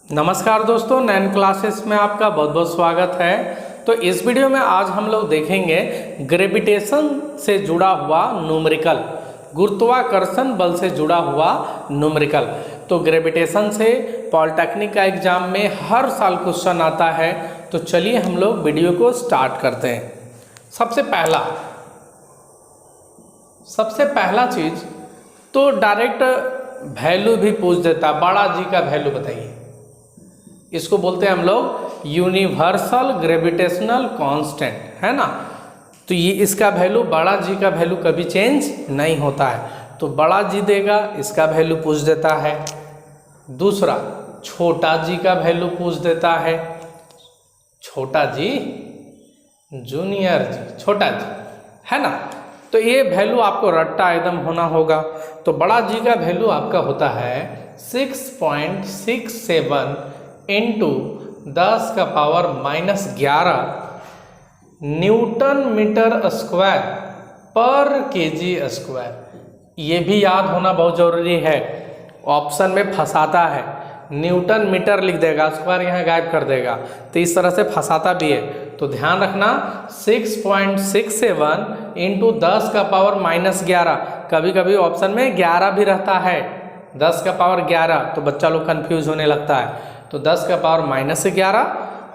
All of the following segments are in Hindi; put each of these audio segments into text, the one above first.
नमस्कार दोस्तों, नैन क्लासेस में आपका बहुत बहुत स्वागत है। तो इस वीडियो में आज हम लोग देखेंगे ग्रेविटेशन से जुड़ा हुआ न्यूमेरिकल, गुरुत्वाकर्षण बल से जुड़ा हुआ न्यूमेरिकल। तो ग्रेविटेशन से पॉलिटेक्निक का एग्जाम में हर साल क्वेश्चन आता है। तो चलिए हम लोग वीडियो को स्टार्ट करते हैं। सबसे पहला चीज़ तो डायरेक्ट वैल्यू भी पूछ देता, बड़ा जी का वैल्यू बताइए। इसको बोलते हैं हम लोग यूनिवर्सल ग्रेविटेशनल कांस्टेंट, है ना। तो ये इसका वैल्यू, बड़ा जी का वैल्यू कभी चेंज नहीं होता है। तो बड़ा जी देगा, इसका वैल्यू पूछ देता है। दूसरा, छोटा जी का वैल्यू पूछ देता है। छोटा जी, जूनियर जी, छोटा जी, है ना। तो ये वैल्यू आपको रट्टा एकदम होना होगा। तो बड़ा जी का वैल्यू आपका होता है 6.67 इंटू 10 का पावर -11 न्यूटन मीटर स्क्वायर पर केजी स्क्वायर। ये भी याद होना बहुत ज़रूरी है, ऑप्शन में फंसाता है। न्यूटन मीटर लिख देगा, स्क्वायर यहाँ गायब कर देगा, तो इस तरह से फंसाता भी है। तो ध्यान रखना 6.67 इंटू 10 का पावर -11। कभी कभी ऑप्शन में 11 भी रहता है, 10 का पावर 11, तो बच्चा लोग कंफ्यूज होने लगता है। तो 10 का पावर -11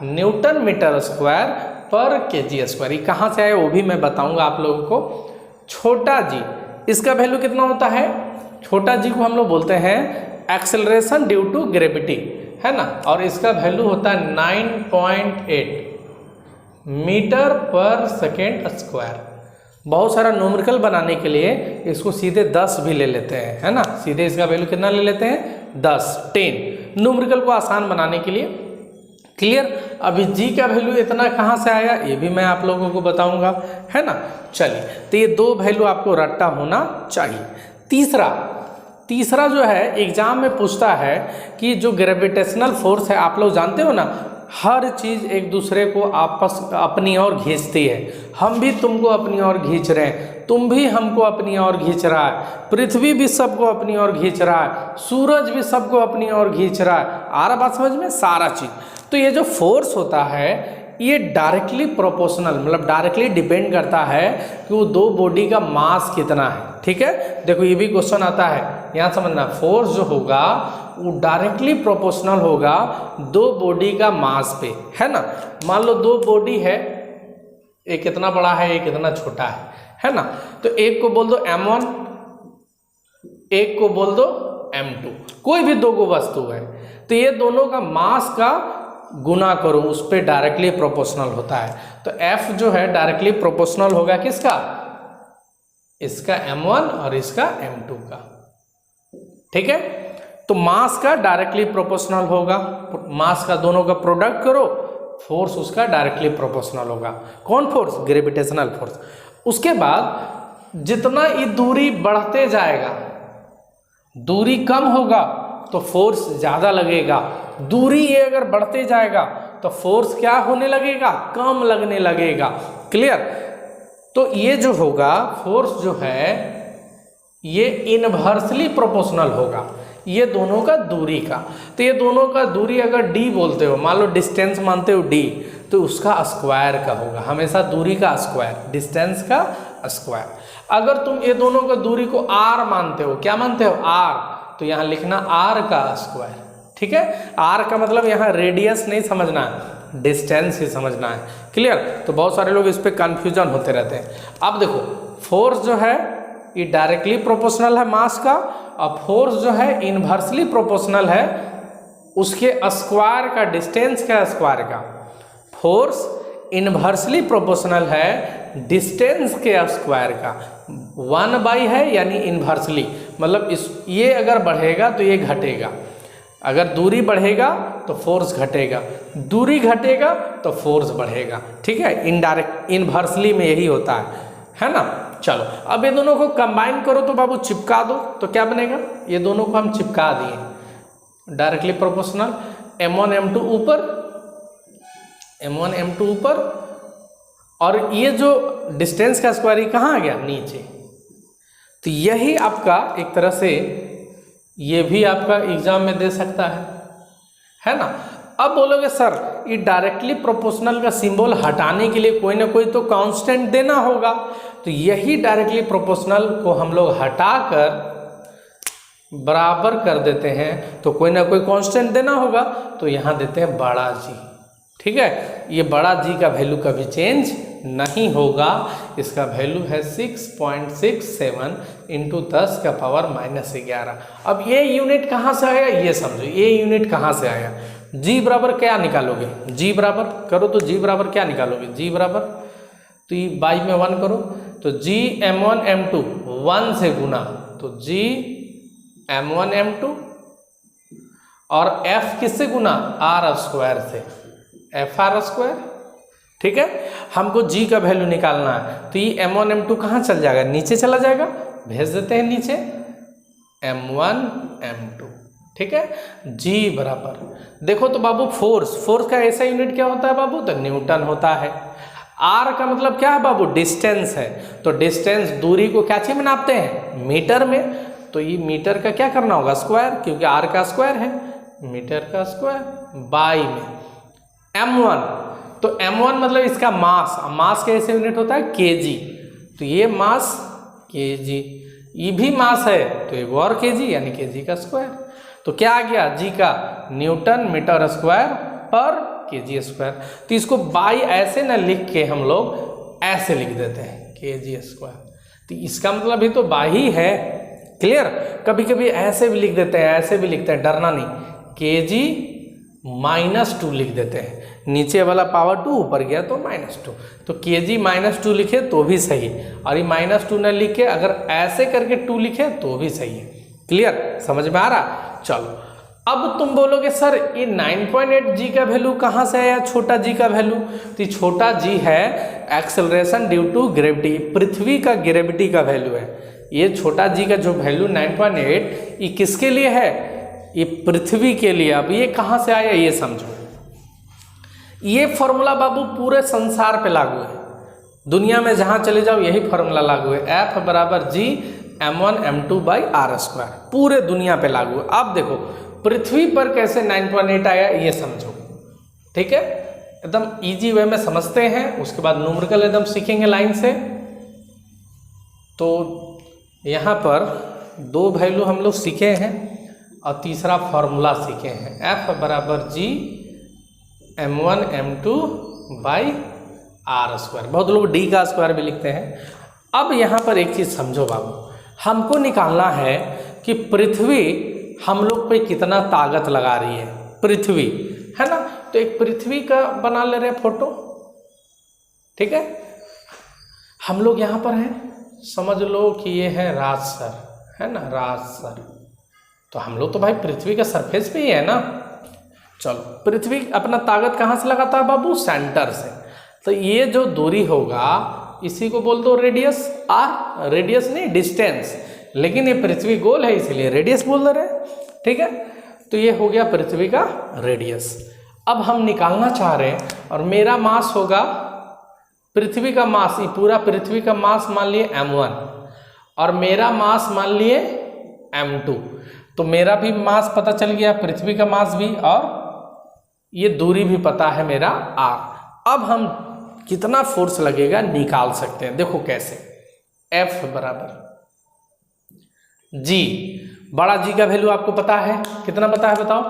न्यूटन मीटर स्क्वायर पर केजी स्क्वायर। ये कहाँ से आए वो भी मैं बताऊंगा आप लोगों को। छोटा जी, इसका वैल्यू कितना होता है? छोटा जी को हम लोग बोलते हैं एक्सेलरेशन ड्यू टू ग्रेविटी, है ना। और इसका वैल्यू होता है 9.8 मीटर पर सेकेंड स्क्वायर। बहुत सारा न्यूमेरिकल बनाने के लिए इसको सीधे 10 भी ले लेते हैं, है ना। सीधे इसका वैल्यू कितना ले लेते हैं? 10 न्यूमेरिकल को आसान बनाने के लिए। क्लियर? अभी जी का वैल्यू इतना कहाँ से आया ये भी मैं आप लोगों को बताऊंगा, है ना। चलिए, तो ये दो वैल्यू आपको रट्टा होना चाहिए। तीसरा जो है एग्जाम में पूछता है कि जो ग्रेविटेशनल फोर्स है, आप लोग जानते हो ना, हर चीज़ एक दूसरे को अपनी ओर खींचती है। हम भी तुमको अपनी ओर खींच रहे हैं, तुम भी हमको अपनी ओर खींच रहा है, पृथ्वी भी सबको अपनी ओर खींच रहा है, सूरज भी सबको अपनी ओर खींच रहा है। आ रहा बात समझ में? सारा चीज़। तो ये जो फोर्स होता है ये डायरेक्टली प्रोपोर्शनल, मतलब डायरेक्टली डिपेंड करता है कि वो दो बॉडी का मास कितना है। ठीक है, देखो ये भी क्वेश्चन आता है, यहाँ समझना। फोर्स जो होगा वो डायरेक्टली प्रोपोर्शनल होगा दो बॉडी का मास पे, है ना। मान लो दो बॉडी है, एक कितना बड़ा है, एक कितना छोटा है ना। तो एक को बोल दो m1, एक को बोल दो m2, कोई भी दो को वस्तु है, तो ये दोनों का मास का गुना करो, उस पर डायरेक्टली प्रोपोर्शनल होता है। तो F जो है डायरेक्टली प्रोपोर्शनल होगा किसका? इसका m1 और इसका m2 का। ठीक है, तो मास का डायरेक्टली प्रोपोर्शनल होगा, मास का दोनों का प्रोडक्ट करो, फोर्स उसका डायरेक्टली प्रोपोर्शनल होगा। कौन फोर्स? Gravitational force. उसके बाद जितना ये दूरी बढ़ते जाएगा, दूरी कम होगा तो फोर्स ज़्यादा लगेगा, दूरी ये अगर बढ़ते जाएगा तो फोर्स क्या होने लगेगा? कम लगने लगेगा। क्लियर? तो ये जो होगा फोर्स जो है ये इनवर्सली प्रोपोर्शनल होगा ये दोनों का दूरी का। तो ये दोनों का दूरी अगर d बोलते हो, मान लो डिस्टेंस मानते हो d, तो उसका स्क्वायर का होगा, हमेशा दूरी का स्क्वायर, डिस्टेंस का स्क्वायर। अगर तुम ये दोनों का दूरी को r मानते हो, क्या मानते हो? r, तो यहाँ लिखना r का स्क्वायर। ठीक है, r का मतलब यहाँ रेडियस नहीं समझना है, डिस्टेंस ही समझना है। क्लियर? तो बहुत सारे लोग इस पर कंफ्यूजन होते रहते हैं। अब देखो, फोर्स जो है ये डायरेक्टली प्रोपोर्शनल है मास का, और फोर्स जो है इनवर्सली प्रोपोर्शनल है उसके स्क्वायर का, डिस्टेंस का स्क्वायर का। फोर्स इनवर्सली प्रोपोर्शनल है डिस्टेंस के स्क्वायर का। 1/, है यानी इनवर्सली, मतलब इस ये अगर बढ़ेगा तो ये घटेगा, अगर दूरी बढ़ेगा तो फोर्स घटेगा, दूरी घटेगा तो फोर्स बढ़ेगा। ठीक है, इनडायरेक्ट इनवर्सली में यही होता है ना। चलो, अब ये दोनों को कंबाइन करो तो बाबू चिपका दो, तो क्या बनेगा? ये दोनों को हम चिपका दिए, डायरेक्टली प्रोपोर्शनल। m1 m2 ऊपर, m1 m2 ऊपर, और ये जो डिस्टेंस का स्क्वायर कहाँ आ गया? नीचे। तो यही आपका एक तरह से ये भी आपका एग्जाम में दे सकता है ना। अब बोलोगे सर ये डायरेक्टली प्रोपोर्शनल का सिंबल हटाने के लिए कोई ना कोई तो कांस्टेंट देना होगा, तो यही डायरेक्टली प्रोपोर्शनल को हम लोग हटाकर बराबर कर देते हैं, तो कोई ना कोई कांस्टेंट देना होगा, तो यहाँ देते हैं बड़ा जी। ठीक है, ये बड़ा जी का वैल्यू कभी चेंज नहीं होगा, इसका वैल्यू है 6.67 इंटू 10 का पावर -11। अब ये यूनिट कहाँ से आया ये समझो, ये यूनिट कहाँ से आया। जी बराबर क्या निकालोगे, जी बराबर करो तो जी बराबर क्या निकालोगे, जी बराबर तो ये बाई में 1 करो तो जी m1 m2 1 से गुना, तो जी m1 m2 और f किससे गुना, r स्क्वायर से, fr²। ठीक है, हमको g का वैल्यू निकालना है, तो ये m1 m2 कहाँ चल जाएगा, नीचे चला जाएगा, भेज देते हैं नीचे m1 m2। ठीक है, g बराबर देखो तो बाबू फोर्स का ऐसा यूनिट क्या होता है बाबू, तो न्यूटन होता है। r का मतलब क्या है बाबू, डिस्टेंस है, तो डिस्टेंस दूरी को क्या चीज में नापते हैं, मीटर में, तो ये मीटर का क्या करना होगा, स्क्वायर, क्योंकि r का स्क्वायर है, मीटर का स्क्वायर बाई में m1, तो m1 मतलब इसका मास का ऐसे यूनिट होता है kg, तो ये मास kg, ये भी मास है तो एक और kg यानी kg का स्क्वायर, तो क्या आ गया g का न्यूटन मीटर स्क्वायर पर kg स्क्वायर। तो इसको बाई ऐसे ना लिख के हम लोग ऐसे लिख देते हैं kg स्क्वायर, तो इसका मतलब भी तो बाई ही है, क्लियर। कभी कभी ऐसे भी लिख देते हैं, ऐसे भी लिखते हैं, डरना नहीं, kg -2 लिख देते हैं, नीचे वाला पावर 2 ऊपर गया तो -2, तो kg -2 लिखे तो भी सही, और ये -2 न लिखे अगर ऐसे करके 2 लिखे तो भी सही है, क्लियर, समझ में आ रहा। चलो अब तुम बोलोगे सर ये 9.8 g का वैल्यू कहाँ से आया, छोटा g का वैल्यू, तो छोटा g है एक्सेलरेशन ड्यू टू ग्रेविटी, पृथ्वी का ग्रेविटी का वैल्यू है। ये छोटा g का जो वैल्यू 9.8 ये किसके लिए है, ये पृथ्वी के लिए। अब ये कहाँ से आया ये समझो, ये फॉर्मूला बाबू पूरे संसार पे लागू है, दुनिया में जहाँ चले जाओ यही फॉर्मूला लागू है, F बराबर G m1 m2 by r square, पूरे दुनिया पे लागू है। अब देखो पृथ्वी पर कैसे 9.8 आया ये समझो, ठीक है, एकदम इजी वे में समझते हैं, उसके बाद न्यूमेरिकल एकदम सीखेंगे लाइन से। तो यहाँ पर 2 वैल्यू हम लोग सीखे हैं और तीसरा फॉर्मूला सीखे हैं, F बराबर G m1 m2 by r square, बहुत लोग d का स्क्वायर भी लिखते हैं। अब यहाँ पर एक चीज़ समझो बाबू, हमको निकालना है कि पृथ्वी हम लोग पे कितना ताकत लगा रही है, पृथ्वी है ना, तो एक पृथ्वी का बना ले रहे फोटो, ठीक है। हम लोग यहाँ पर हैं, समझ लो कि ये है राज सर, है ना, राज सर, तो हम लोग तो भाई पृथ्वी का सरफेस पे ही है ना। चलो पृथ्वी अपना ताकत कहाँ से लगाता है बाबू, सेंटर से, तो ये जो दूरी होगा इसी को बोल दो रेडियस, आर, रेडियस नहीं डिस्टेंस, लेकिन ये पृथ्वी गोल है इसलिए रेडियस बोल दे रहे हैं, ठीक है। तो ये हो गया पृथ्वी का रेडियस। अब हम निकालना चाह रहे हैं और मेरा मास होगा पृथ्वी का मास, ये पूरा पृथ्वी का मास मान लिए m1 और मेरा मास मान लिए m2, तो मेरा भी मास पता चल गया, पृथ्वी का मास भी, और ये दूरी भी पता है मेरा r। अब हम कितना फोर्स लगेगा निकाल सकते हैं, देखो कैसे, F बराबर G, बड़ा G का वैल्यू आपको पता है, कितना पता है बताओ,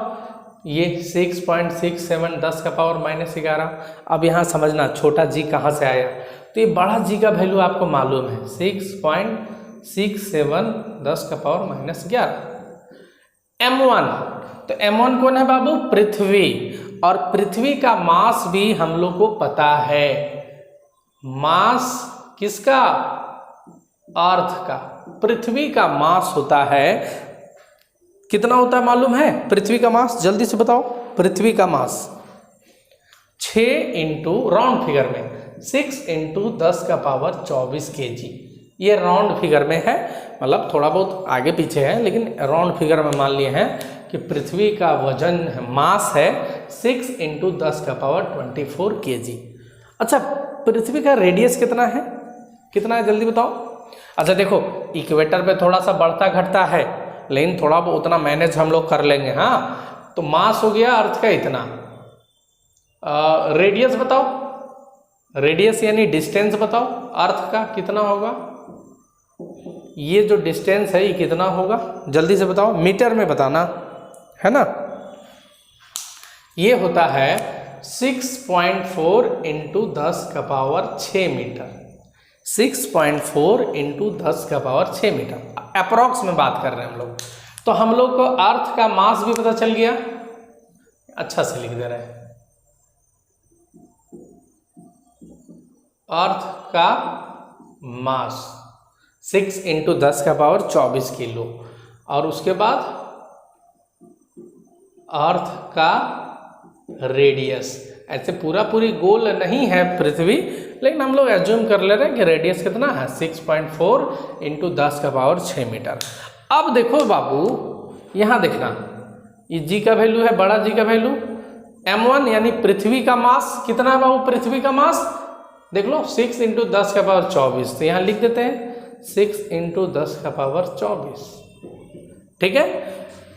ये 6.67 10 का पावर -11। अब यहाँ समझना छोटा G कहाँ से आया, तो ये बड़ा G का वैल्यू आपको मालूम है 6.67 10 का पावर -11। m1, तो m1 कौन है बाबू, पृथ्वी, और पृथ्वी का मास भी हम लोग को पता है, मास किसका, अर्थ का, पृथ्वी का मास होता है, कितना होता है मालूम है पृथ्वी का मास, जल्दी से बताओ, पृथ्वी का मास 6 इंटू राउंड फिगर में 6 इंटू 10 का पावर 24 kg, ये राउंड फिगर में है, मतलब थोड़ा बहुत आगे पीछे है लेकिन राउंड फिगर में मान लिए हैं कि पृथ्वी का वजन मास है 6 इंटू 10 का पावर 24 kg। अच्छा पृथ्वी का रेडियस कितना है, कितना है जल्दी बताओ। अच्छा देखो इक्वेटर पे थोड़ा सा बढ़ता घटता है, लेकिन थोड़ा बहुत उतना मैनेज हम लोग कर लेंगे, हाँ तो मास हो गया अर्थ का इतना। रेडियस बताओ, रेडियस यानी डिस्टेंस बताओ अर्थ का कितना होगा। ये जो डिस्टेंस है ये कितना होगा जल्दी से बताओ, मीटर में बताना है ना। ये होता है 6.4 इंटू 10 का पावर 6 मीटर। 6.4 इंटू 10 का पावर 6 मीटर अप्रॉक्स में बात कर रहे हैं हम लोग। तो हम लोग को अर्थ का मास भी पता चल गया, अच्छा से लिख दे रहे हैं, अर्थ का मास 6 इंटू 10 का पावर 24 किलो। और उसके बाद अर्थ का रेडियस, ऐसे पूरी गोल नहीं है पृथ्वी, लेकिन हम लोग एज्यूम कर ले रहे हैं कि रेडियस कितना है 6.4 इंटू 10 का पावर 6 मीटर। अब देखो बाबू यहाँ देखना, ये जी का वैल्यू है, बड़ा जी का वैल्यू m1 यानी पृथ्वी का मास कितना है बाबू, पृथ्वी का मास देख लो 6 इंटू 10 का पावर 24, तो यहाँ लिख देते हैं 6 इंटू 10 का पावर 24, ठीक है।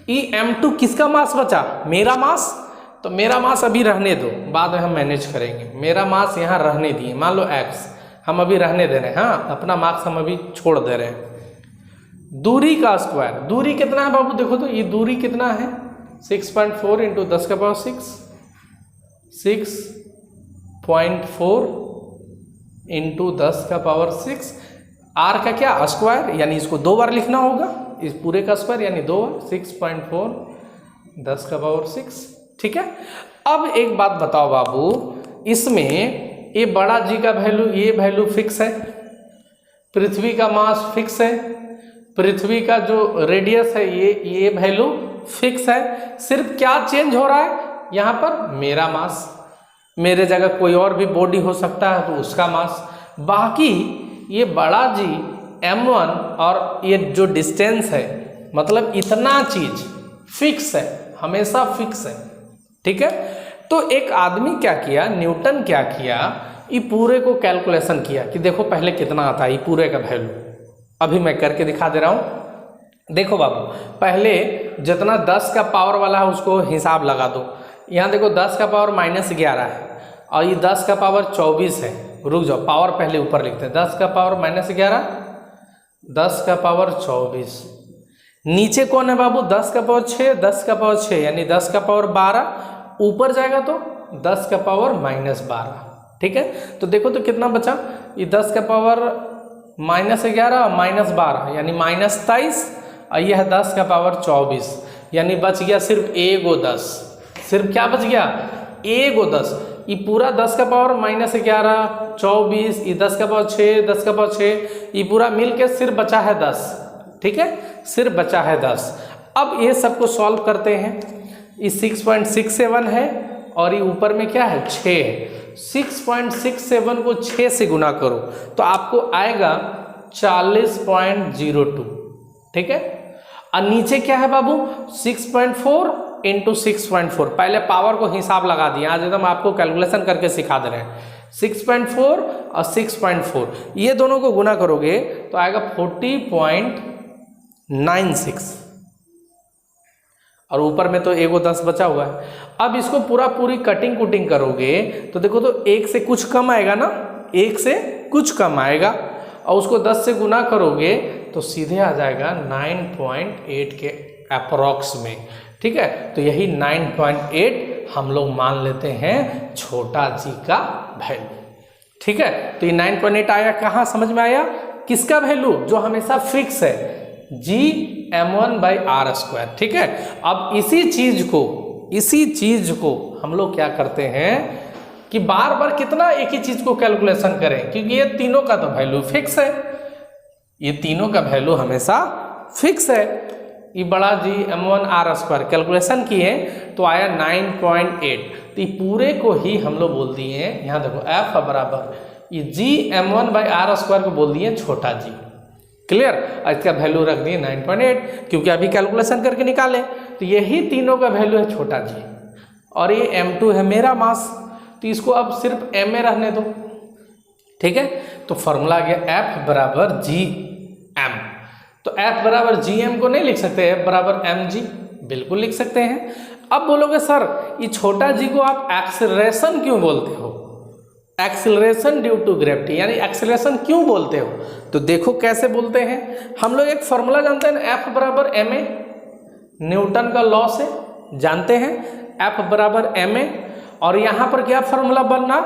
ये m2 किसका मास बचा, मेरा मास, तो मेरा मास अभी रहने दो, बाद में हम मैनेज करेंगे। मेरा मास यहाँ रहने दिए, मान लो x हम अभी रहने दे रहे हैं, हाँ अपना मार्क्स हम अभी छोड़ दे रहे हैं। दूरी का स्क्वायर, दूरी कितना है बाबू देखो तो, ये दूरी कितना है 6.4 इंटू 10 का पावर 6, 6.4 इंटू 10 का पावर 6। आर का क्या स्क्वायर, यानी इसको 2 बार लिखना होगा, इस पूरे का स्क्वायर यानी 2 बार 6.4 10 का पावर 6, ठीक है। अब एक बात बताओ बाबू, इसमें ये बड़ा जी का वैल्यू, ये वैल्यू फिक्स है, पृथ्वी का मास फिक्स है, पृथ्वी का जो रेडियस है ये वैल्यू फिक्स है। सिर्फ क्या चेंज हो रहा है यहाँ पर, मेरा मास, मेरे जगह कोई और भी बॉडी हो सकता है तो उसका मास, बाकी ये बड़ा जी m1 और ये जो डिस्टेंस है, मतलब इतना चीज फिक्स है, हमेशा फिक्स है, ठीक है। तो एक आदमी क्या किया, न्यूटन क्या किया, ये पूरे को कैलकुलेशन किया कि देखो पहले कितना आता है ये पूरे का वैल्यू, अभी मैं करके दिखा दे रहा हूँ। देखो बाबू पहले जितना 10 का पावर वाला है उसको हिसाब लगा दो। यहाँ देखो 10 का पावर -11 है और ये 10 का पावर 24 है। रुक जाओ, पावर पहले ऊपर लिखते हैं, 10 का पावर -11, 10 का पावर 24, नीचे कौन है बाबू 10 का पावर 6, 10 का पावर 6 यानी 10 का पावर 12, ऊपर जाएगा तो 10 का पावर -12, ठीक है। तो देखो तो कितना बचा, ये 10 का पावर -11 और -12 यानी -23, और यह है 10 का पावर 24 यानी बच गया सिर्फ एगो 10, सिर्फ क्या बच गया एगो 10। ये पूरा 10 का पावर -11 24, ये 10 का पावर 6, 10 का पावर 6, ये पूरा मिल के सिर्फ बचा है 10, ठीक है, सिर्फ बचा है 10। अब ये सबको सॉल्व करते हैं, ये 6.67 है और ये ऊपर में क्या है 6 है। 6.67 को 6 से गुना करो तो आपको आएगा 40.02, ठीक है। और नीचे क्या है बाबू 6.4 इंटू 6.4, पहले पावर को हिसाब लगा दिया, आज एकदम आपको कैलकुलेशन करके सिखा दे रहे हैं। 6.4 और 6.4 ये दोनों को गुना करोगे तो आएगा 40.96 और ऊपर में तो एगो 10 बचा हुआ है। अब इसको पूरी कटिंग कुटिंग करोगे तो देखो तो 1 से कुछ कम आएगा ना, 1 से कुछ कम आएगा और उसको 10 से गुना करोगे तो सीधे आ जाएगा 9.8 के अप्रॉक्स में, ठीक है। तो यही 9.8 हम लोग मान लेते हैं छोटा जी का वैल्यू, ठीक है। तो ये 9.8 आया, कहाँ समझ में आया, किसका वैल्यू जो हमेशा फिक्स है, Gm1/r², ठीक है। अब इसी चीज को हम लोग क्या करते हैं कि बार बार कितना एक ही चीज को कैलकुलेशन करें, क्योंकि ये तीनों का तो वैल्यू फिक्स है, ये तीनों का वैल्यू हमेशा फिक्स है। ये बड़ा Gm1r² कैलकुलेशन किए तो आया 9.8, तो ये पूरे को ही हम लोग बोल दिए हैं, यहाँ देखो F बराबर ये Gm1/r² को बोल दिए छोटा जी, क्लियर। इसका वैल्यू रख दिए 9.8 क्योंकि अभी कैलकुलेशन करके निकाले, तो यही तीनों का वैल्यू है छोटा जी। और ये m2 है मेरा मास, तो इसको अब सिर्फ m में रहने दो, ठीक है। तो फॉर्मूला आ गया F बराबर Gm। तो F बराबर Gm को नहीं लिख सकते, F बराबर mg बिल्कुल लिख सकते हैं। अब बोलोगे सर ये छोटा जी को आप एक्सेलरेशन क्यों बोलते हो, एक्सेलरेशन ड्यू टू ग्रेविटी, यानी एक्सेलरेशन क्यों बोलते हो? तो देखो कैसे बोलते हैं। हम लोग एक फॉर्मूला जानते हैं ना, F बराबर ma, न्यूटन का लॉ से जानते हैं F बराबर ma, और यहाँ पर क्या फॉर्मूला बनना,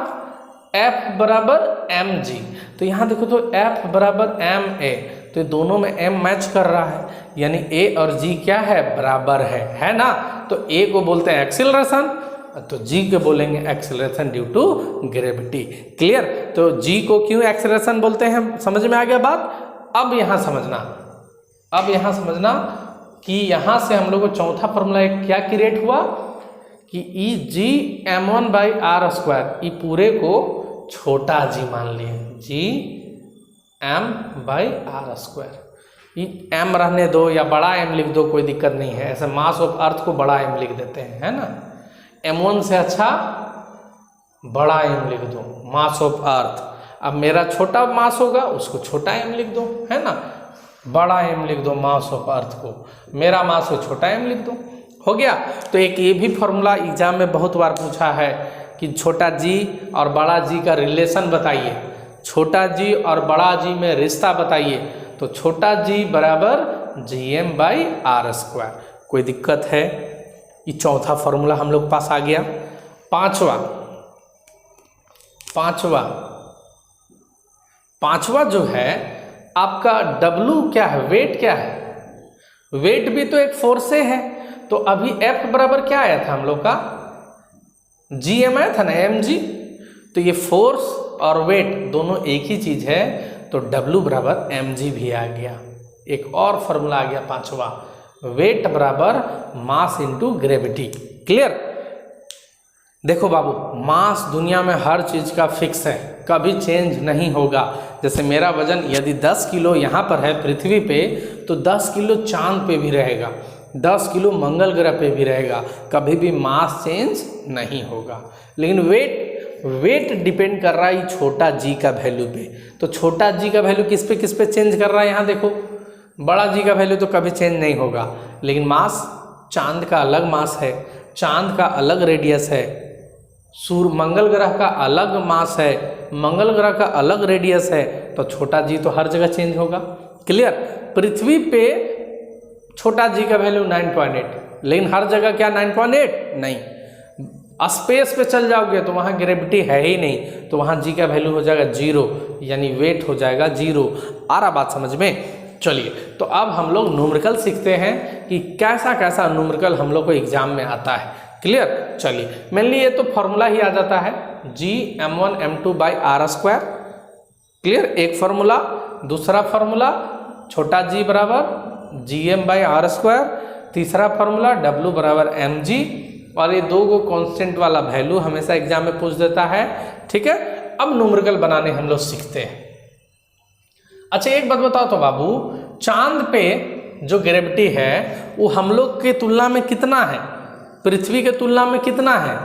F बराबर mg। तो यहाँ देखो तो F बराबर ma, तो ये दोनों में m मैच कर रहा है, यानी a और g क्या है, बराबर है ना। तो a को बोलते हैं एक्सेलरेशन, तो g को बोलेंगे acceleration due to gravity. Clear? तो g को क्यों एक्सेलरेशन बोलते हैं, समझ में आ गया बात। अब यहाँ समझना कि यहाँ से हम लोग को चौथा फॉर्मूला क्या क्रिएट हुआ कि ई जी m1 बाई आर स्क्वायर, ये पूरे को छोटा g मान लिए, जी m बाई आर स्क्वायर। ये m रहने दो या बड़ा m लिख दो, कोई दिक्कत नहीं है। ऐसे मास ऑफ अर्थ को बड़ा m लिख देते हैं, है ना। m1 से अच्छा बड़ा m लिख दो, मास ऑफ अर्थ। अब मेरा छोटा मास होगा, उसको छोटा m लिख दो, है ना। बड़ा m लिख दो मास ऑफ अर्थ को, मेरा मास को छोटा m लिख दो, हो गया। तो एक ये भी फॉर्मूला एग्जाम में बहुत बार पूछा है कि छोटा जी और बड़ा जी का रिलेशन बताइए, छोटा जी और बड़ा जी में रिश्ता बताइए। तो छोटा जी बराबर Gm बाई आर स्क्वायर, कोई दिक्कत है। ये चौथा फॉर्मूला हम लोग पास आ गया। पांचवा जो है आपका W क्या है, वेट क्या है, वेट भी तो एक फोर्स से है। तो अभी F बराबर क्या आया था हम लोग का, Gm आया था ना, mg। तो ये फोर्स और वेट दोनों एक ही चीज है, तो W बराबर mg भी आ गया। एक और फॉर्मूला आ गया पांचवा, वेट बराबर मास इंटू ग्रेविटी। क्लियर? देखो बाबू, मास दुनिया में हर चीज का फिक्स है, कभी चेंज नहीं होगा। जैसे मेरा वजन यदि 10 किलो यहाँ पर है पृथ्वी पे, तो 10 किलो चांद पे भी रहेगा, 10 किलो मंगल ग्रह पे भी रहेगा, कभी भी मास चेंज नहीं होगा। लेकिन वेट डिपेंड कर रहा है छोटा जी का वैल्यू पे। तो छोटा जी का वैल्यू किस पे चेंज कर रहा है, यहाँ देखो। बड़ा जी का वैल्यू तो कभी चेंज नहीं होगा, लेकिन मास, चांद का अलग मास है, चांद का अलग रेडियस है, मंगल ग्रह का अलग मास है, मंगल ग्रह का अलग रेडियस है, तो छोटा जी तो हर जगह चेंज होगा। क्लियर? पृथ्वी पे छोटा जी का वैल्यू 9.8, लेकिन हर जगह क्या 9.8 नहीं। स्पेस पे चल जाओगे तो वहाँ ग्रेविटी है ही नहीं, तो वहाँ जी का वैल्यू हो जाएगा 0, यानी वेट हो जाएगा 0। आ रहा बात समझ में? चलिए, तो अब हम लोग न्यूमेरिकल सीखते हैं कि कैसा न्यूमेरिकल हम लोग को एग्जाम में आता है। क्लियर? चलिए, मेनली ये तो फॉर्मूला ही आ जाता है, G m1 m2 by R square. Clear? एक फॉर्मूला। दूसरा फॉर्मूला छोटा जी बराबर Gm बाई आर स्क्वायर। तीसरा फॉर्मूला W बराबर mg। और ये दो को कांस्टेंट वाला वैल्यू हमेशा एग्जाम में पूछ देता है। ठीक है, अब न्यूमेरिकल बनाने हम लोग सीखते हैं। अच्छा, एक बात बताओ तो बाबू, चांद पे जो ग्रेविटी है वो हम लोग के तुलना में कितना है, पृथ्वी के तुलना में कितना है?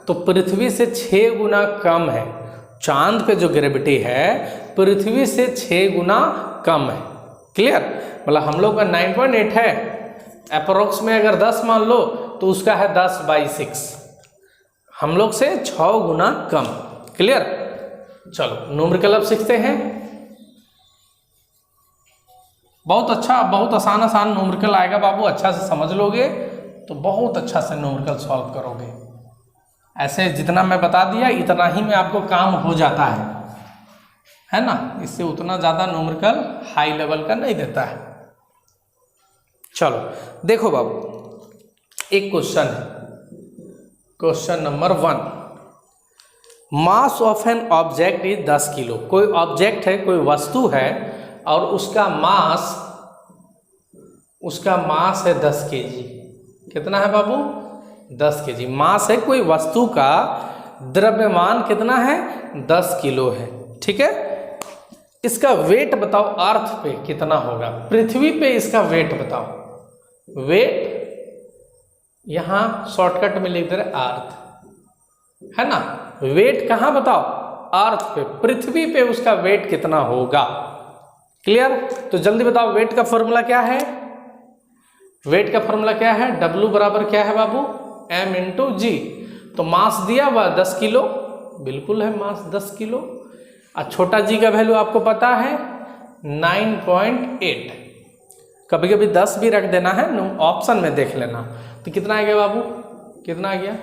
तो पृथ्वी से 6 गुना कम है। चांद पे जो ग्रेविटी है पृथ्वी से 6 गुना कम है। क्लियर? मतलब हम लोग का 9.8 है, अप्रोक्स में अगर 10 मान लो तो उसका है 10/6, हम लोग से 6 गुना कम। क्लियर? चलो न्यूमेरिकल अब सीखते हैं। बहुत अच्छा, बहुत आसान न्यूमेरिकल आएगा बाबू, अच्छा से समझ लोगे तो बहुत अच्छा से न्यूमेरिकल सॉल्व करोगे। ऐसे जितना मैं बता दिया इतना ही में आपको काम हो जाता है ना। इससे उतना ज़्यादा न्यूमेरिकल हाई लेवल का नहीं देता है। चलो देखो बाबू, एक क्वेश्चन है, question number 1, mass of an object is 10 kilo. कोई ऑब्जेक्ट है, कोई वस्तु है और उसका मास है 10 kg। कितना है बाबू? 10 kg मास है कोई वस्तु का, द्रव्यमान कितना है? 10 किलो है। ठीक है, इसका वेट बताओ अर्थ पे कितना होगा, पृथ्वी पे इसका वेट बताओ। वेट यहां शॉर्टकट में लिख दे रहे अर्थ, है ना। वेट कहां बताओ? अर्थ पे, पृथ्वी पे उसका वेट कितना होगा। क्लियर? तो जल्दी बताओ, वेट का फॉर्मूला क्या है? वेट का फॉर्मूला क्या है? W बराबर क्या है बाबू? m इंटू जी। तो मास दिया हुआ 10 किलो, बिल्कुल है मास 10 किलो। और छोटा जी का वैल्यू आपको पता है 9.8। कभी कभी 10 भी रख देना है, ऑप्शन में देख लेना। तो कितना आ गया बाबू, कितना आ गया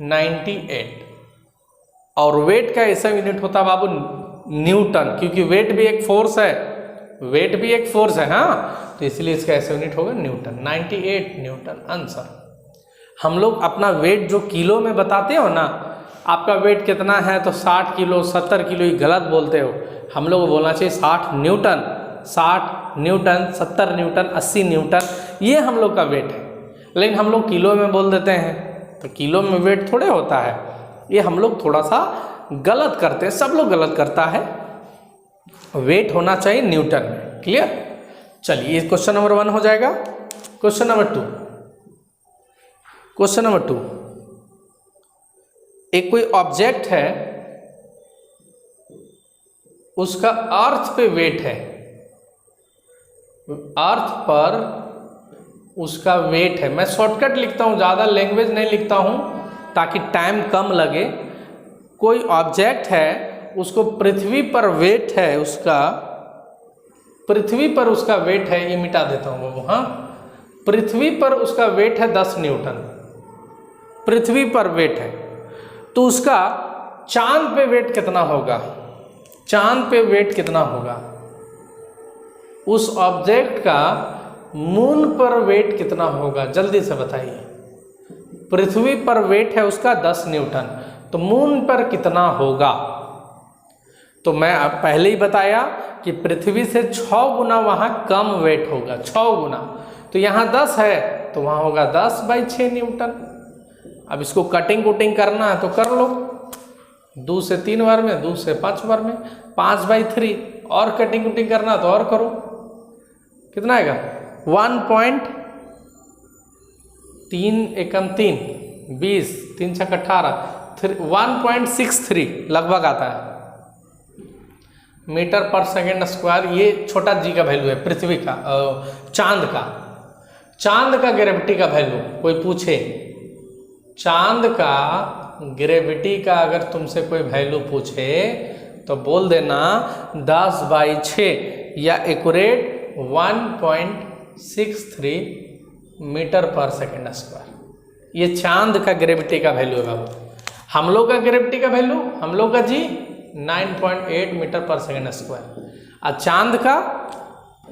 98। और वेट का ऐसा यूनिट होता है बाबू न्यूटन, क्योंकि वेट भी एक फोर्स है, वेट भी एक फोर्स है। हाँ, तो इसलिए इसका ऐसा यूनिट होगा न्यूटन। 98 Newton answer. हम लोग अपना वेट जो किलो में बताते हो ना, आपका वेट कितना है तो 60 किलो 70 किलो, ये गलत बोलते हो। हम लोग को बोलना चाहिए 60 न्यूटन, 60 न्यूटन, 70 न्यूटन, 80 न्यूटन, ये हम लोग का वेट है। लेकिन हम लोग किलो में बोल देते हैं, तो किलो में वेट थोड़े होता है। ये हम लोग थोड़ा सा गलत करते हैं, सब लोग गलत करता है। वेट होना चाहिए न्यूटन में। क्लियर? चलिए क्वेश्चन नंबर 1 हो जाएगा। क्वेश्चन नंबर 2, क्वेश्चन नंबर 2, एक कोई ऑब्जेक्ट है, उसका अर्थ पे वेट है, अर्थ पर उसका वेट है। मैं शॉर्टकट लिखता हूं, ज़्यादा लैंग्वेज नहीं लिखता हूं ताकि टाइम कम लगे। कोई ऑब्जेक्ट है, उसको पृथ्वी पर वेट है, उसका पृथ्वी पर उसका वेट है, ये मिटा देता हूं बाबू। हाँ, पृथ्वी पर उसका वेट है 10 न्यूटन, पृथ्वी पर वेट है। तो उसका चांद पे वेट कितना होगा, चांद पे वेट कितना होगा? उस ऑब्जेक्ट का मून पर वेट कितना होगा, जल्दी से बताइए। पृथ्वी पर वेट है उसका 10 न्यूटन, तो मून पर कितना होगा? तो मैं अब पहले ही बताया कि पृथ्वी से 6 गुना वहाँ कम वेट होगा, 6 गुना। तो यहाँ 10 है तो वहाँ होगा 10/6 न्यूटन। अब इसको कटिंग कुटिंग करना है तो कर लो, 2 से 3 बार में, 2 से 5 बार में, 5/3। और कटिंग कुटिंग करना तो और करो, कितना आएगा 1.3 एकम 3 20 3 छक 18 1.63 लगभग आता है मीटर पर सेकेंड स्क्वायर। ये छोटा जी का वैल्यू है पृथ्वी का, चांद का। चांद का ग्रेविटी का वैल्यू कोई पूछे, चांद का ग्रेविटी का अगर तुमसे कोई वैल्यू पूछे तो बोल देना 10/6 या एक्यूरेट 1.63 मीटर पर सेकेंड स्क्वायर। ये चांद का ग्रेविटी का वैल्यू है बाबू। हम लोग का ग्रेविटी का वैल्यू, हम लोग का जी 9.8 मीटर पर सेकेंड स्क्वायर, और चांद का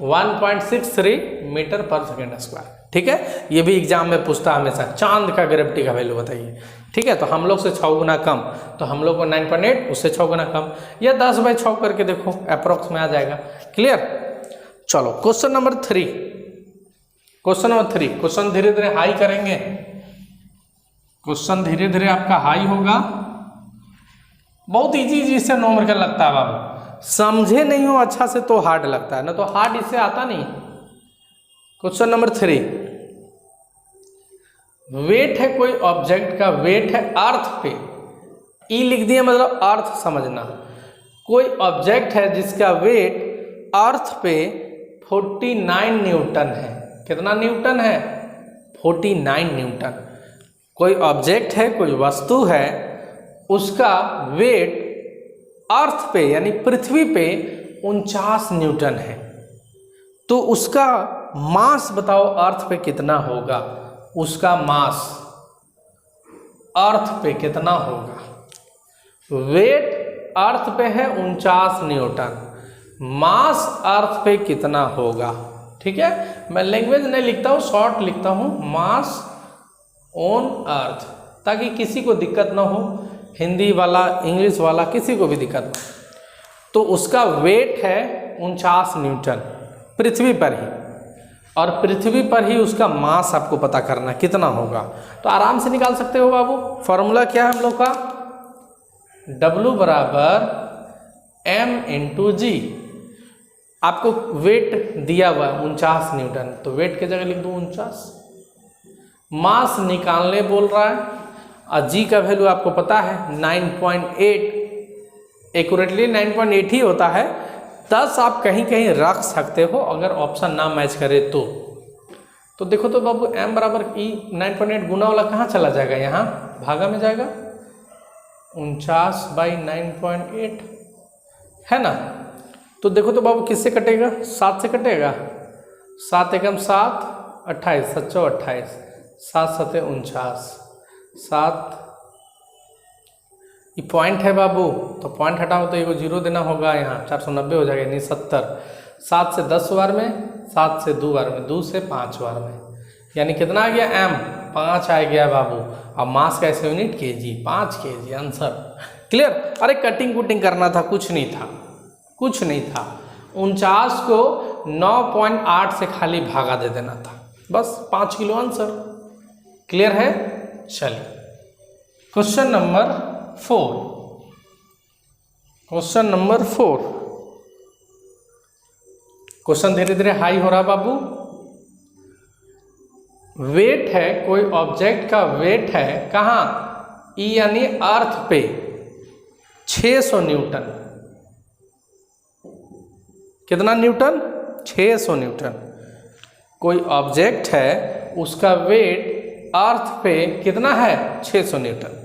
1.63 मीटर पर सेकेंड स्क्वायर। ठीक है, ये भी एग्जाम में पूछता है हमेशा, चांद का ग्रेविटी का वैल्यू बताइए। ठीक है, तो हम लोग से 6 गुना कम, तो हम लोग को 9.8, उससे 6 गुना कम, या 10/6 करके देखो, अप्रोक्स में आ जाएगा। क्लियर? चलो question number 3, question number 3। Question धीरे धीरे हाई करेंगे, क्वेश्चन धीरे धीरे आपका हाई होगा। बहुत इजी से नॉर्मल लगता है बाबू, समझे नहीं हो अच्छा से तो हार्ड लगता है, ना तो हार्ड इससे आता नहीं। क्वेश्चन नंबर 3, वेट है कोई ऑब्जेक्ट का, वेट है अर्थ पे, ई लिख दिया मतलब अर्थ समझना। कोई ऑब्जेक्ट है जिसका वेट अर्थ पे 49 न्यूटन है। कितना न्यूटन है? 49 न्यूटन। कोई ऑब्जेक्ट है, कोई वस्तु है, उसका वेट अर्थ पे यानी पृथ्वी पे 49 न्यूटन है। तो उसका मास बताओ अर्थ पे कितना होगा? उसका मास अर्थ पे कितना होगा? वेट अर्थ पे है 49 न्यूटन, मास अर्थ पे कितना होगा? ठीक है, मैं लैंग्वेज नहीं लिखता हूँ, शॉर्ट लिखता हूँ, मास ऑन अर्थ, ताकि किसी को दिक्कत ना हो, हिंदी वाला इंग्लिश वाला किसी को भी दिक्कत ना। तो उसका वेट है 49 न्यूटन पृथ्वी पर ही, और पृथ्वी पर ही उसका मास आपको पता करना कितना होगा। तो आराम से निकाल सकते हो बाबू। फॉर्मूला क्या है हम लोग का? W = m/g। आपको वेट दिया हुआ है 49 न्यूटन, तो वेट की जगह लिख दो 49। मास निकालने बोल रहा है, और जी का वैल्यू आपको पता है 9.8, एक्यूरेटली 9.8 ही होता है। 10 आप कहीं कहीं रख सकते हो अगर ऑप्शन ना मैच करे तो। तो देखो तो बाबू m बराबर ई 9.8 गुना वाला कहाँ चला जाएगा, यहाँ भागा में जाएगा, 49/9.8 है ना। तो देखो तो बाबू किससे कटेगा, 7 से कटेगा, 7 एकम 7, 28, 7 28, 7 7 49, 7 ये पॉइंट है बाबू, तो पॉइंट हटाओ तो ये जीरो देना होगा, यहाँ 490 हो जाएगा, यानी 70। 7 से 10 बार में, 7 से 2 बार में, 2 से 5 बार में, यानी कितना आ गया m, 5 आ गया बाबू। अब मास का ऐसे unit kg, 5 kg answer. Clear. अरे कटिंग कुटिंग करना था, कुछ नहीं था, कुछ नहीं था। 49 को 9.8 से खाली भागा दे देना था, बस 5 किलो आंसर। क्लियर है। चलिए question number 4, question number 4। Question धीरे धीरे हाई हो रहा बाबू। वेट है, कोई ऑब्जेक्ट का वेट है कहाँ, ई यानी अर्थ पे 600 न्यूटन। कितना न्यूटन, 600 न्यूटन। कोई ऑब्जेक्ट है उसका वेट अर्थ पे कितना है, 600 न्यूटन।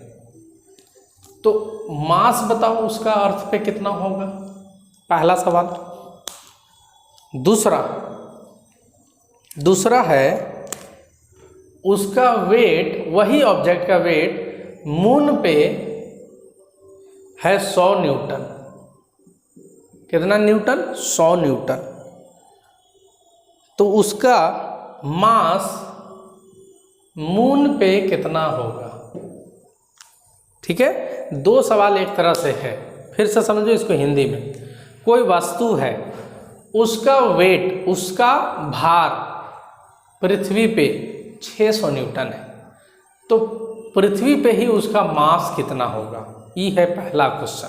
तो मास बताओ उसका अर्थ पे कितना होगा, पहला सवाल। दूसरा है उसका वेट, वही ऑब्जेक्ट का वेट मून पे है 100 न्यूटन। कितना न्यूटन, 100 न्यूटन। तो उसका मास मून पे कितना होगा। ठीक है, 2 सवाल एक तरह से है, फिर से समझो इसको हिंदी में। कोई वस्तु है, उसका वेट, उसका भार पृथ्वी पे 600 न्यूटन है, तो पृथ्वी पे ही उसका मास कितना होगा, ये है पहला क्वेश्चन।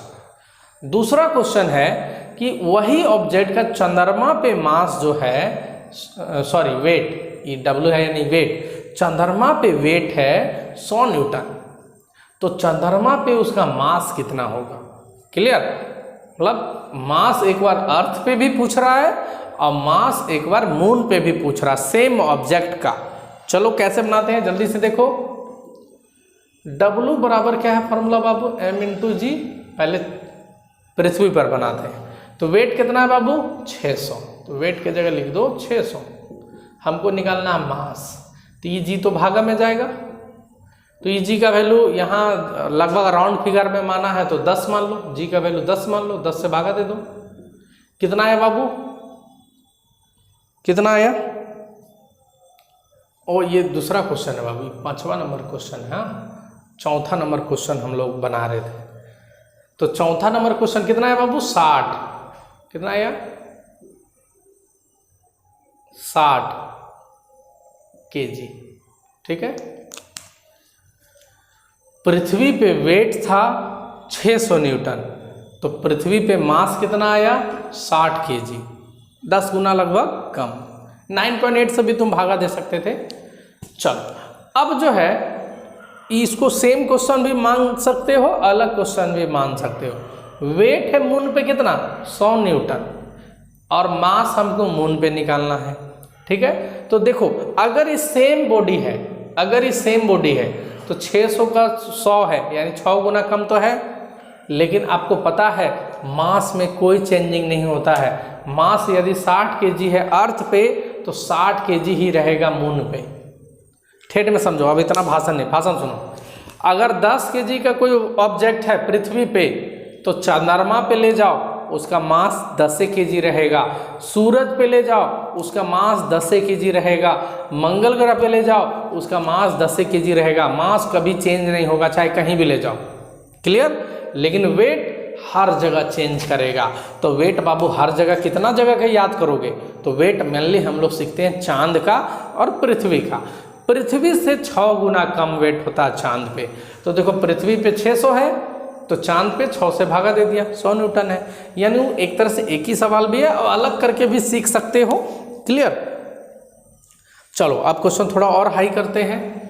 दूसरा क्वेश्चन है कि वही ऑब्जेक्ट का चंद्रमा पे मास जो है, सॉरी वेट, ये W है यानी वेट, चंद्रमा पे वेट है 100 न्यूटन, तो चंद्रमा पे उसका मास कितना होगा। क्लियर। मतलब मास एक बार अर्थ पे भी पूछ रहा है और मास एक बार मून पे भी पूछ रहा है, सेम ऑब्जेक्ट का। चलो कैसे बनाते हैं जल्दी से देखो। W बराबर क्या है फॉर्मूला बाबू, m×g। पहले पृथ्वी पर बनाते हैं, तो वेट कितना है बाबू, 600, तो वेट की जगह लिख दो 600। हमको निकालना है मास, तो ये g तो भागा में जाएगा, तो ये g का वैल्यू यहाँ लगभग राउंड फिगर में माना है तो 10 मान लो, g का वैल्यू 10 मान लो, 10 से भागा दे दो। कितना आया बाबू, कितना आया। और ये दूसरा क्वेश्चन है बाबू, 5वां नंबर क्वेश्चन है। हाँ, 4था नंबर क्वेश्चन हम लोग बना रहे थे, तो 4था नंबर क्वेश्चन कितना है बाबू, 60। कितना आया, 60 kg। ठीक है, पृथ्वी पे वेट था 600 न्यूटन, तो पृथ्वी पे मास कितना आया, 60 kg, 10 गुना लगभग कम। 9.8 से भी तुम भागा दे सकते थे। चलो अब जो है इसको सेम क्वेश्चन भी मान सकते हो, अलग क्वेश्चन भी मान सकते हो। वेट है मून पे कितना, 100 न्यूटन, और मास हमको मून पे निकालना है। ठीक है, तो देखो अगर ये सेम बॉडी है, अगर ये सेम बॉडी है तो 600 का 100 है, यानी 6 गुना कम तो है, लेकिन आपको पता है मास में कोई चेंजिंग नहीं होता है। मास यदि 60 kg है अर्थ पे, तो 60 kg ही रहेगा मून पे। ठेठ में समझो, अब इतना भाषण नहीं, भाषण सुनो। अगर 10 kg का कोई ऑब्जेक्ट है पृथ्वी पे, तो चंद्रमा पे ले जाओ, उसका मास 10 kg रहेगा। सूरज पे ले जाओ, उसका मास 10 kg रहेगा। मंगल ग्रह पे ले जाओ, उसका मास 10 kg रहेगा। मास कभी चेंज नहीं होगा, चाहे कहीं भी ले जाओ। क्लियर। लेकिन वेट हर जगह चेंज करेगा। तो वेट बाबू हर जगह, कितना जगह का याद करोगे, तो वेट मेनली हम लोग सीखते हैं चांद का और पृथ्वी का। पृथ्वी से 6 गुना कम वेट होता है चांद पे। तो देखो पृथ्वी पे 600 है, तो चांद पे 6 से भागा दे दिया, 100 न्यूटन है। यानी वो एक तरह से एक ही सवाल भी है और अलग करके भी सीख सकते हो। क्लियर। चलो अब क्वेश्चन थोड़ा और हाई करते हैं।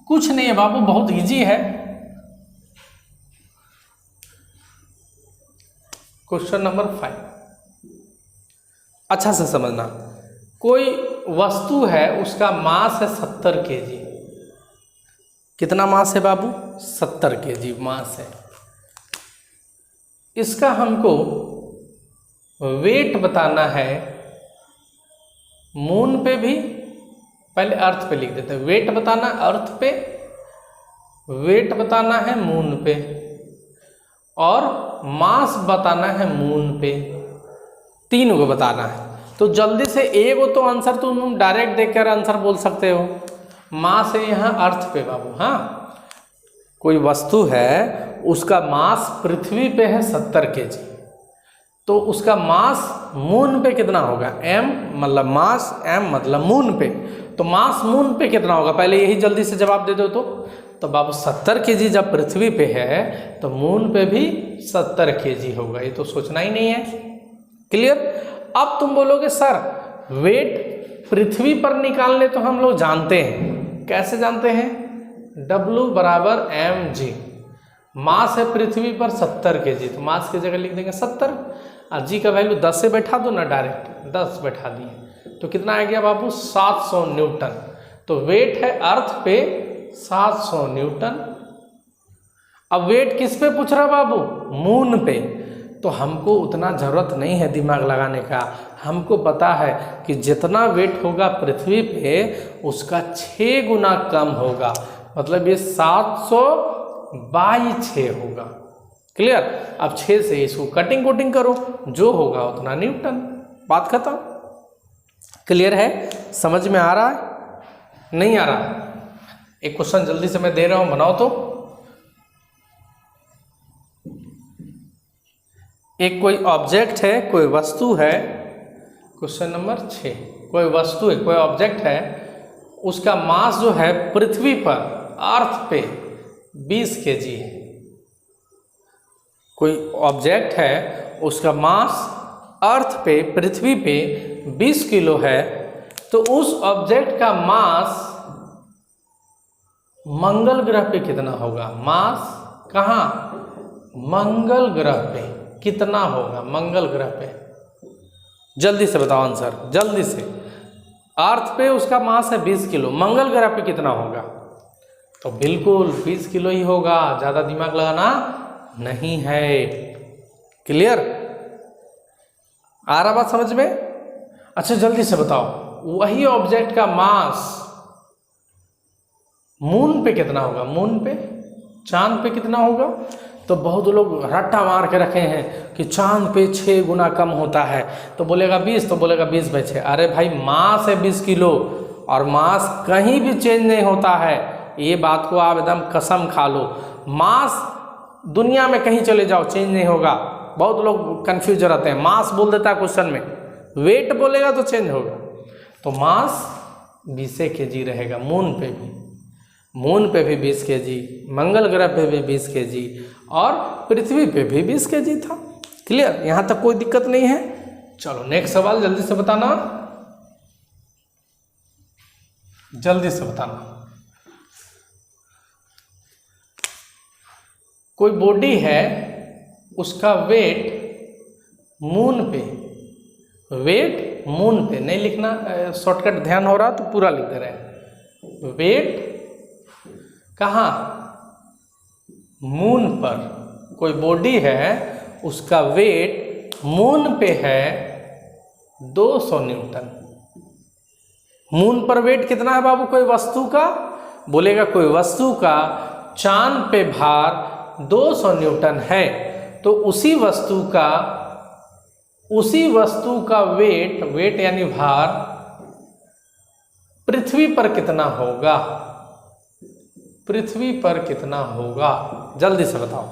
कुछ नहीं है बाबू, बहुत इजी है। क्वेश्चन नंबर 5, अच्छा से समझना। कोई वस्तु है, उसका मास है 70 kg। कितना मास है बाबू? 70 kg मास है। इसका हमको वेट बताना है मून पे भी, पहले अर्थ पे लिख देते हैं। वेट बताना अर्थ पे, वेट बताना है मून पे, और मास बताना है मून पे। तीनों को बताना है। तो जल्दी से एगो तो आंसर तुम डायरेक्ट देखकर आंसर बोल सकते हो। मास है यहाँ अर्थ पे बाबू। हाँ, कोई वस्तु है, उसका मास पृथ्वी पे है 70 kg, तो उसका मास मून पे कितना होगा? m मतलब मास, m मतलब मून पे। तो मास मून पे कितना होगा? पहले यही जल्दी से जवाब दे दो। तो बाबू 70 kg जब पृथ्वी पे है तो मून पे भी 70 kg होगा। ये तो सोचना ही नहीं है। क्लियर? अब तुम बोलोगे सर वेट पृथ्वी पर निकालने तो हम लोग जानते हैं। कैसे जानते हैं? W बराबर mg। मास है पृथ्वी पर 70 kg, तो मास की जगह लिख देंगे 70, और जी का वैल्यू 10 से बैठा दो ना, डायरेक्ट 10 बैठा दिए तो कितना आ गया बाबू? 700 न्यूटन। तो वेट है अर्थ पे 700 न्यूटन। अब वेट किस पे पूछ रहा बाबू? मून पे। तो हमको उतना ज़रूरत नहीं है दिमाग लगाने का। हमको पता है कि जितना वेट होगा पृथ्वी पे उसका 6 गुना कम होगा, मतलब ये 700/6 होगा। क्लियर? अब 6 से इसको कटिंग कोटिंग करो, जो होगा उतना न्यूटन। बात खत्म। क्लियर है? समझ में आ रहा है? नहीं आ रहा है? एक क्वेश्चन जल्दी से मैं दे रहा हूं, बनाओ तो। एक कोई ऑब्जेक्ट है, कोई वस्तु है, क्वेश्चन नंबर 6, कोई वस्तु है, कोई ऑब्जेक्ट है, उसका मास जो है पृथ्वी पर अर्थ पे 20 kg है। कोई ऑब्जेक्ट है, उसका मास अर्थ पे, पृथ्वी पे 20 किलो है, तो उस ऑब्जेक्ट का मास मंगल ग्रह पे कितना होगा? मास कहाँ? मंगल ग्रह पे कितना होगा? मंगल ग्रह पे जल्दी से बताओ आंसर, जल्दी से। अर्थ पे उसका मास है 20 किलो, मंगल ग्रह पे कितना होगा? तो बिल्कुल 20 किलो ही होगा, ज़्यादा दिमाग लगाना नहीं है। क्लियर? आ रहा बात समझ में? अच्छा जल्दी से बताओ, वही ऑब्जेक्ट का मास मून पे कितना होगा? मून पे, चांद पे कितना होगा? तो बहुत लोग रट्टा मार के रखे हैं कि चांद पे 6 गुना कम होता है, तो बोलेगा 20, तो बोलेगा 20/6। अरे भाई मास है 20 किलो, और मास कहीं भी चेंज नहीं होता है। ये बात को आप एकदम कसम खा लो। मास दुनिया में कहीं चले जाओ चेंज नहीं होगा। बहुत लोग कंफ्यूज रहते हैं, मास बोल देता है क्वेश्चन में, वेट बोलेगा तो चेंज होगा। तो मास 20 kg रहेगा मून पे भी। मून पे भी 20 kg, मंगल ग्रह पे भी 20 kg, और पृथ्वी पे भी 20 kg था। क्लियर? यहाँ तक कोई दिक्कत नहीं है? चलो नेक्स्ट सवाल जल्दी से बताना, जल्दी से बताना। कोई बॉडी है, उसका वेट मून पे, वेट मून पे नहीं लिखना, शॉर्टकट ध्यान हो रहा तो पूरा लिख दे रहे हैं। वेट कहाँ? मून पर। कोई बॉडी है, उसका वेट मून पे है 200 न्यूटन। मून पर वेट कितना है बाबू कोई वस्तु का? बोलेगा कोई वस्तु का चांद पे भार 200 न्यूटन है, तो उसी वस्तु का वेट यानी भार पृथ्वी पर कितना होगा? पृथ्वी पर कितना होगा? जल्दी से बताओ।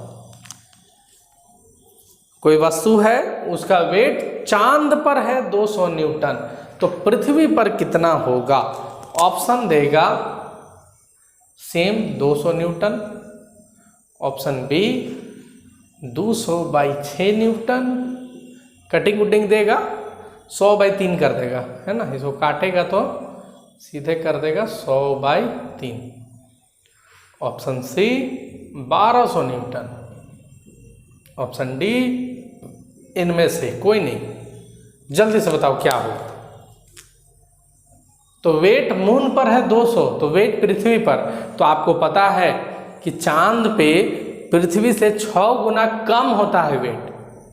कोई वस्तु है, उसका वेट चांद पर है 200 न्यूटन, तो पृथ्वी पर कितना होगा? ऑप्शन देगा same 200 newton, option B 200/6 newton, cutting उटिंग देगा 100/3 कर देगा, है ना? इसको काटेगा तो सीधे कर देगा 100/3। Option C 1200 newton, option D इनमें से कोई नहीं। जल्दी से बताओ क्या होगा। तो वेट मून पर है 200, तो वेट पृथ्वी पर, तो आपको पता है कि चांद पे पृथ्वी से 6 गुना कम होता है वेट,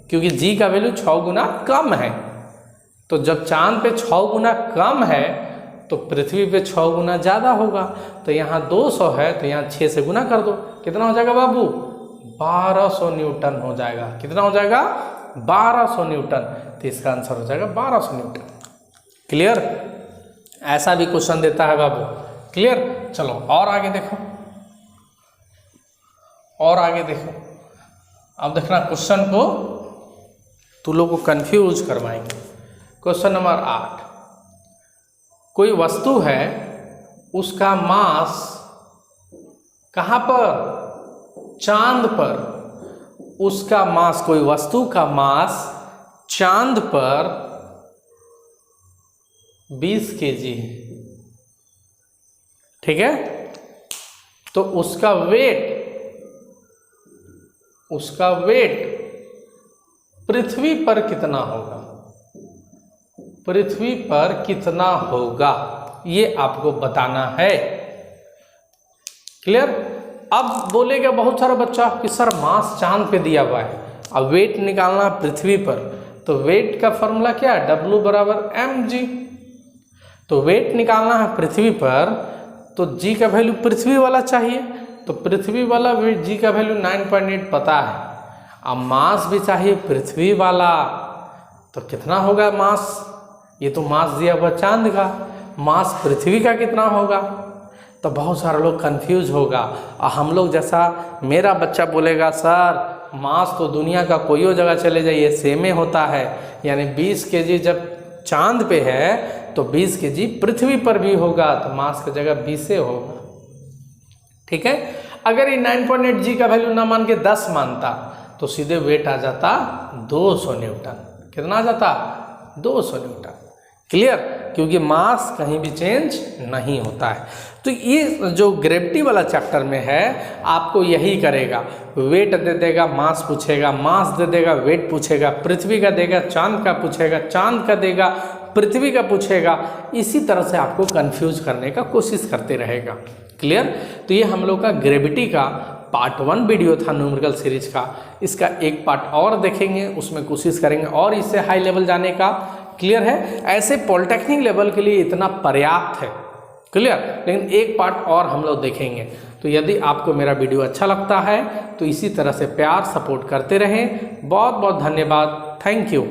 क्योंकि जी का वैल्यू 6 गुना कम है। तो जब चांद पे 6 गुना कम है तो पृथ्वी पे 6 गुना ज़्यादा होगा। तो यहाँ 200 है तो यहाँ 6 से गुना कर दो, कितना हो जाएगा बाबू? 1200 न्यूटन हो जाएगा। कितना हो जाएगा? 1200 न्यूटन। तो इसका आंसर हो जाएगा 1200 न्यूटन। क्लियर? ऐसा भी क्वेश्चन देता है बाबू। क्लियर? चलो और आगे देखो, और आगे देखो। अब देखना क्वेश्चन को, तू लोग को कंफ्यूज करवाएंगे। क्वेश्चन नंबर 8, कोई वस्तु है, उसका मास कहाँ पर? चांद पर। उसका मास, कोई वस्तु का मास चांद पर 20 kg है, ठीक है? तो उसका वेट पृथ्वी पर कितना होगा? पृथ्वी पर कितना होगा ये आपको बताना है। क्लियर? अब बोलेगा बहुत सारा बच्चा कि सर मास चांद पे दिया हुआ है, अब वेट निकालना पृथ्वी पर, तो वेट का फॉर्मूला क्या है? W बराबर mg। तो वेट निकालना है पृथ्वी पर, तो g का वैल्यू पृथ्वी वाला चाहिए, तो पृथ्वी वाला वेट g का वैल्यू 9.8 पता है। अब मास भी चाहिए पृथ्वी वाला, तो कितना होगा मास? ये तो मास दिया हुआ चांद का, मास पृथ्वी का कितना होगा? तो बहुत सारे लोग कंफ्यूज होगा। और हम लोग जैसा मेरा बच्चा बोलेगा सर मास तो दुनिया का कोई जगह चले जाइए सेम ही होता है, यानी 20 kg जब चांद पे है तो 20 kg पृथ्वी पर भी होगा, तो मास की जगह 20 से होगा। ठीक है? अगर ये 9.8 g का वैल्यू ना मान के 10 मानता तो सीधे वेट आ जाता 200 न्यूटन। कितना आ जाता? 200 न्यूटन। क्लियर? क्योंकि मास कहीं भी चेंज नहीं होता है। तो ये जो ग्रेविटी वाला चैप्टर में है आपको यही करेगा, वेट दे देगा, मास पूछेगा, मास दे देगा, वेट पूछेगा, पृथ्वी का देगा, चांद का पूछेगा, चांद का देगा, पृथ्वी का पूछेगा। इसी तरह से आपको कंफ्यूज करने का कोशिश करते रहेगा। क्लियर? तो ये हम लोग का ग्रेविटी का पार्ट 1 वीडियो था न्यूमेरिकल सीरीज का। इसका एक पार्ट और देखेंगे, उसमें कोशिश करेंगे और इससे हाई लेवल जाने का। क्लियर है? ऐसे पॉलिटेक्निक लेवल के लिए इतना पर्याप्त है। क्लियर? लेकिन एक पार्ट और हम लोग देखेंगे। तो यदि आपको मेरा वीडियो अच्छा लगता है तो इसी तरह से प्यार सपोर्ट करते रहें। बहुत बहुत धन्यवाद। Thank you.